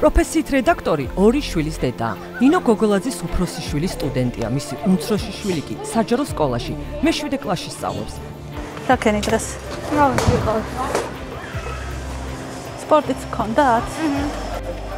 პროფესიით რედაქტორი ორი შვილის დედაა. ნინო გოგოლაძის უფროსი შვილი სტუდენტია, მისი უმცროსი შვილი კი საჯარო სკოლაში, მე-7 კლასში სწავლობს. Საკენი დღეს. სპორტიც გქონდათ?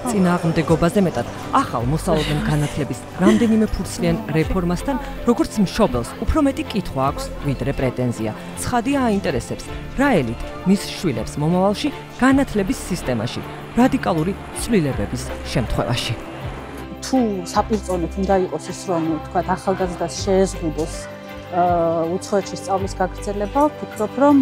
წინააღმდეგობაზე მეტად ახალ მოსალოდნელ განათლების რამდენიმე ფურცლიან რეფორმასთან, როგორც მშობელს, უფრო მეტი კითხვა აქვს, ვიდრე პრეტენზია. ცხადია აინტერესებს, რა ელით მის შვილებს მომავალში განათლების სისტემაში, რადიკალური ცვლილებების შემთხვევაში. თუ საპირწონეთ უნდა იყოს ის, რომ თქვათ ახალგაზრდას შეეზღუდოს უცხოეთში სწავლის გაგრძელება, ვფიქრობ, რომ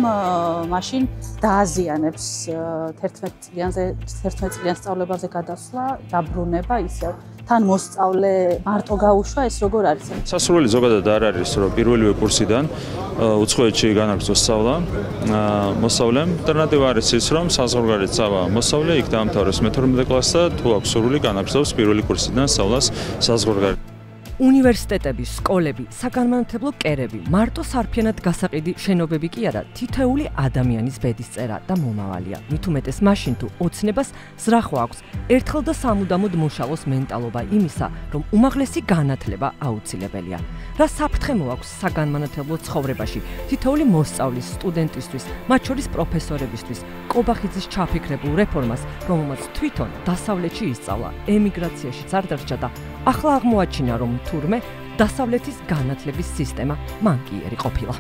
მაშინ დააზიანებს 11 წლიან სწავლებაზე გადასვლა, დაბრუნება ისევ. თან მოსწავლე მარტო გაუშვა ეს როგორ არის? სასურველი ზოგადად არ არის, რომ პირველივე კურსიდან უცხოეთში განაგრძოს სწავლა მოსწავლემ. ალტერნატივა არის ის, რომ საზღვარგარეთ წავა მოსწავლე, იქ დაამთავროს მე-12 კლასს და თუ აქვს სურვილი განაგრძობს პირველი კურსიდან სწავლას საზღვარგარეთ. უნივერსიტეტები, სკოლები, საგანმანათლებლო კერები, მარტო სარფიანად გასაყიდი შენობები კი არა, თითოეული ადამიანის ბედისწერა და მომავალია. მით უმეტეს მაშინ თუ ოცნებას ზრახვა აქვს, ერთხელ და სამუდამოდ მოშალოს მენტალობა იმისა, რომ უმაღლესი განათლება აუცილებელია. რა საფრთხე მოაქვს საგანმანათლებლო ცხოვრებაში, თითოეული მოსწავლის, სტუდენტისთვის, მათ შორის პროფესორებისთვის, კობახიძის ჩაფიქრებულ რეფორმას, რომელმაც თვითონ დასავლეთში ისწავლა, ემიგრაციაში არ დარჩა და ახლა აღმოაჩინა, რომ თურმე დასავლეთის განათლების სისტემა მანკიერი ყოფილა.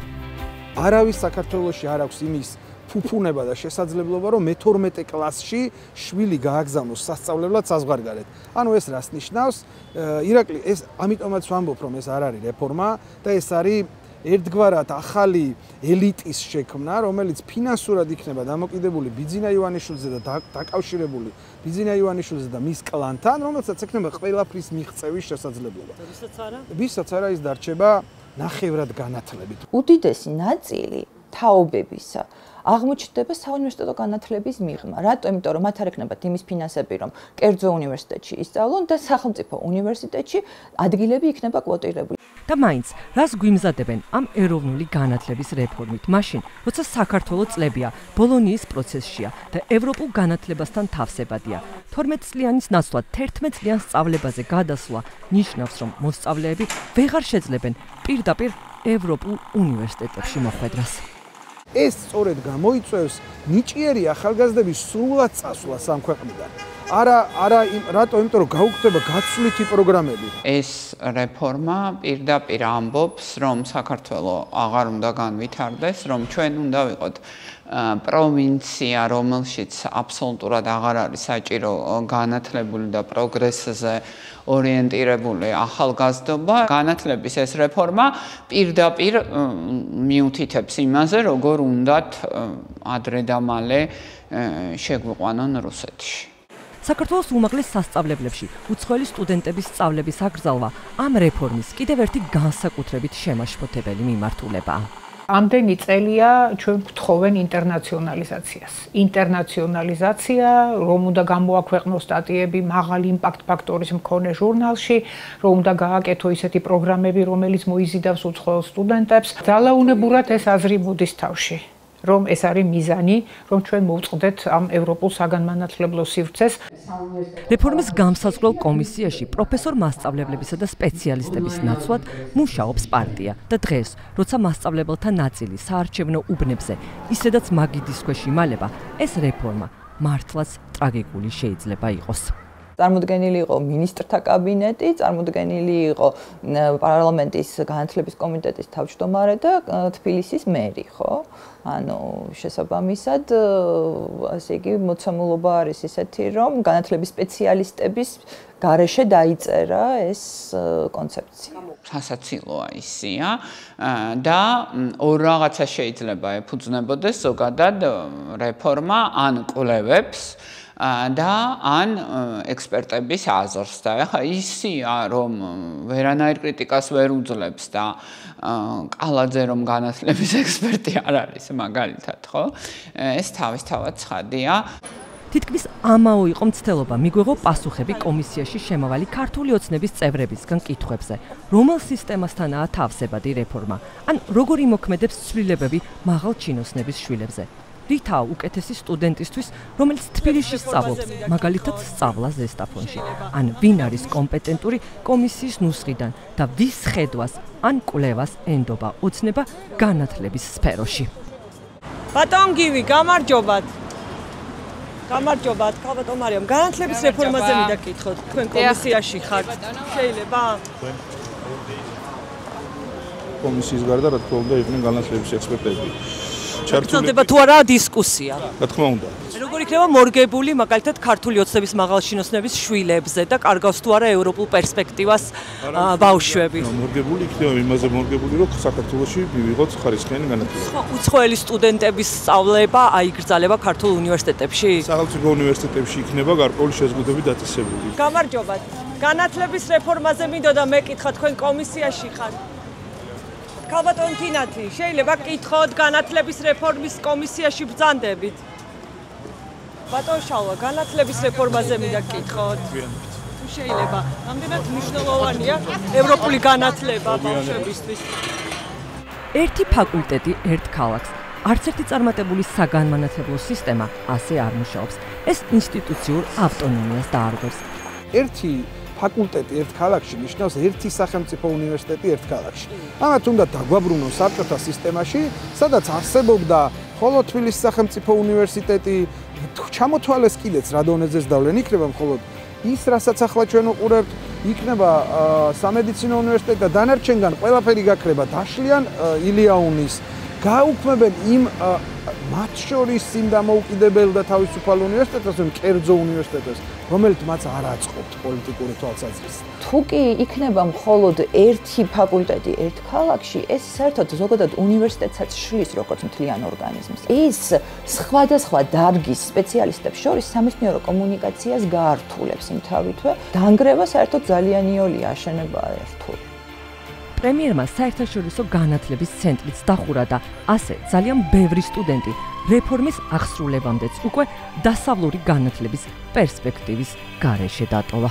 არავის საქართველოში არ აქვს იმის ფუფუნება და შესაძლებლობა, რომ მე-12 კლასში შვილი გააგზავნოს სასწავლებლად საზღვარგარეთ. ანუ ეს რას ნიშნავს? ირაკლი, ეს ამიტომაც ვამბობ, რომ ეს არ არის რეფორმა და ეს არის ერთგვარად ახალი ელიტის შექმნა, რომელიც ფინანსურად იქნება დამოკიდებული ბიძინა ივანიშვილზე და დაკავშირებული ბიძინა ივანიშვილზე და მის კლანთან, რომელსაც ექნება ყველაფრის მიღწევის შესაძლებლობა. ვისაც არა ის დარჩება ნახევრად განათლებით. უდიდესი ნაწილი თაობებისა აღმოჩნდება საუნივერსიტეტო განათლების მიღმა. რატო? იმიტომ რომ მათ არ ექნებათ იმის ფინანსები, რომ კერძო უნივერსიტეტში ისწავლონ და სახელმწიფო უნივერსიტეტში ადგილები იქნება კვოტირებული. და მაინც, რას გვიმზადებენ ამ ეროვნული განათლების რეფორმით, მაშინ, როცა საქართველო წლებია, ბოლონიის პროცესშია და ევროპულ განათლებასთან თავსებადია. 12 წლიანის ნაცვლად 11 წლიან სწავლებაზე გადასვლა ნიშნავს, რომ მოსწავლეები ვეღარ შეძლებენ პირდაპირ ევროპულ უნივერსიტეტებში მოხვედრას. ეს სწორედ გამოიწვევს ნიჭიერი ახალგაზრდების სრულად წასვლას ამ ქვეყნიდან. არა, რატო? იმიტომ რომ გაუქმდება გაცვლითი პროგრამები. ეს რეფორმა პირდაპირ ამბობს, რომ საქართველო აღარ უნდა განვითარდეს, რომ ჩვენ უნდა ვიყოთ პროვინცია, რომელშიც აბსოლუტურად აღარ არის საჭირო განათლებული და პროგრესზე ორიენტირებული ახალგაზრდობა. განათლების ეს რეფორმა პირდაპირ მიუთითებს იმაზე, როგორ უნდათ ადრე და მალე შეგვიყვანონ რუსეთში. საქართველოს უმაღლეს სასწავლებლებში უცხოელი სტუდენტების სწავლების აკრძალვა ამ რეფორმის კიდევ ერთი განსაკუთრებით შემაშფოთებელი მიმართულებაა. ამდენი წელია ჩვენ გვთხოვენ ინტერნაციონალიზაციას. ინტერნაციონალიზაცია, რომ უნდა გამოაქვეყნოს სტატიები მაღალი იმპაქტ ფაქტორის მქონე ჟურნალში, რომ უნდა გააკეთო ისეთი პროგრამები, რომელიც მოიზიდავს უცხოელ სტუდენტებს. ძალაუნებურად ეს აზრი მოდის თავში. რომ ეს არის მიზანი, რომ ჩვენ მოვწყდეთ ამ ევროპულ საგანმანათლებლო სივრცეს. რეფორმის გამსაზღვრელ კომისიაში პროფესორ მასწავლებლებისა და სპეციალისტების ნაცვლად მუშაობს პარტია და დღეს, როცა მასწავლებელთა ნაწილი საარჩევნო უბნებზე ისედაც მაგიდის ქვეშ იმალება, ეს რეფორმა მართლაც ტრაგიკული შეიძლება იყოს. წარმოდგენილი იყო მინისტრთა კაბინეტი, წარმოდგენილი იყო პარლამენტის განათლების კომიტეტის თავმჯდომარე და თბილისის მერი, ხო? ანუ შესაბამისად, ასე იგი მოცემულობა არის ისეთი, რომ განათლების სპეციალისტების გარეშე დაიწერა ეს კონცეფცია. სასაცილოა ისია და ორ რაღაცა შეიძლება ეფუძნებოდეს ზოგადად რეფორმა ან კვლევებს და ან ექსპერტების აზრს და ახლა ისია რომ ვერანაირ კრიტიკას ვერ უძლებს და კალაძე რომ განათლების ექსპერტი არ არის მაგალითად ხო ეს თავისთავად ცხადია თითქმის ამაო იყო მცდელობა მიგვეღო პასუხები კომისიაში შემავალი ქართული ოცნების წევრებისგან კითხვებზე რომელ სისტემასთანაა თავსებადი რეფორმა ან როგორ იმოქმედებს ცვლილებები მაღალ ჩინოსნების შვილებზე რითაა უკეთესი სტუდენტისთვის, რომელიც თბილისში სწავლობს, მაგალითად სწავლა ზესტაფონში, ან ვინ არის კომპეტენტური კომისიის ნუსხიდან და ვის ხედვას ან კვლევას ენდობა ოცნება განათლების სფეროში. ბატონ გივი, გამარჯობათ. გამარჯობათ, ქალბატონ მარიამ, განათლების რეფორმაზე მინდა გითხოთ, თქვენ კომისიაში ხართ. შეიძლება? კომისიის გარდა რა თქმა უნდა იყვნენ განათლების ექსპერტები. ჩართულება თუ არა დისკუსია. რა თქმა უნდა. როგორ იქნება მორგებული მაგალითად ქართული ოცნების მაღალჩინოსნების შვილებზე და კარგავს თუ არა ევროპულ პერსპექტივას ბავშვები? მორგებული იქნება იმაზე მორგებული, რომ საქართველოში მივიღოთ ხარისხიანი განათლება. უცხოელი სტუდენტების სწავლება აიგრძალება ქართულ უნივერსიტეტებში? სახელმწიფო უნივერსიტეტებში იქნება გარკვეული შეზღუდვები დაწესებული. გამარჯობათ. განათლების რეფორმაზე მინდოდა მეკითხა, თქვენ კომისიაში ხართ? ქალბატონ თინათი, შეიძლება გკითხოთ განათლების რეფორმის კომისიაში ბრძანდებით? ბატონ შალვა, განათლების რეფორმაზე მინდა გკითხოთ. თუ შეიძლება, რამდენად მნიშვნელოვანია ევროპული განათლება ბავშვებისთვის? ერთი ფაკულტეტი ერთ ქალაქს. არც ერთი წარმატებული საგანმანათლებლო სისტემა ასე არ მუშაობს. ეს ინსტიტუციურ ავტონომიას დაარღვევს. ერთი ფაკულტეტი ერთ ქალაქში ნიშნავს ერთი სახელმწიფო უნივერსიტეტი ერთ ქალაქში. ამათ უნდა დაგვაბრუნოს საბჭოთა სისტემაში, სადაც არსებობდა მხოლოდ თბილისის სახელმწიფო უნივერსიტეტი, ჩამოთვალეს კიდეც რა დონეზეც დავლენ, იქნება მხოლოდ ის, რასაც ახლა ჩვენ უყურებთ, იქნება სამედიცინო უნივერსიტეტი და დანარჩენგან ყველაფერი გაქრება დაშლიან ილიაუნის, გაუქმებენ იმ მათ შორის იმ დამოუკიდებელ და თავისუფალ უნივერსიტეტებს, კერძო უნივერსიტეტებს, რომელიც მათ არ აწყობთ პოლიტიკური თვალსაზრისით. თუ კი იქნება მხოლოდ ერთი ფაკულტეტი ერთ ქალაქში, ეს საერთოდ ზოგადად უნივერსიტეტსაც შლის როგორც მთლიან ორგანიზმს. ის სხვადასხვა დარგის სპეციალისტებს შორის სამეცნიერო კომუნიკაციას გაართულებს იმთავითვე, დანგრევა საერთოდ ძალიან იოლია აშენებაა ერთული. პრემიერმა საერთაშორისო განათლების ცენტრიც დახურა და ასე ძალიან ბევრი სტუდენტი რეფორმის აღსრულებამდეც უკვე დასავლური განათლების პერსპექტივის გარეშე დატოვა.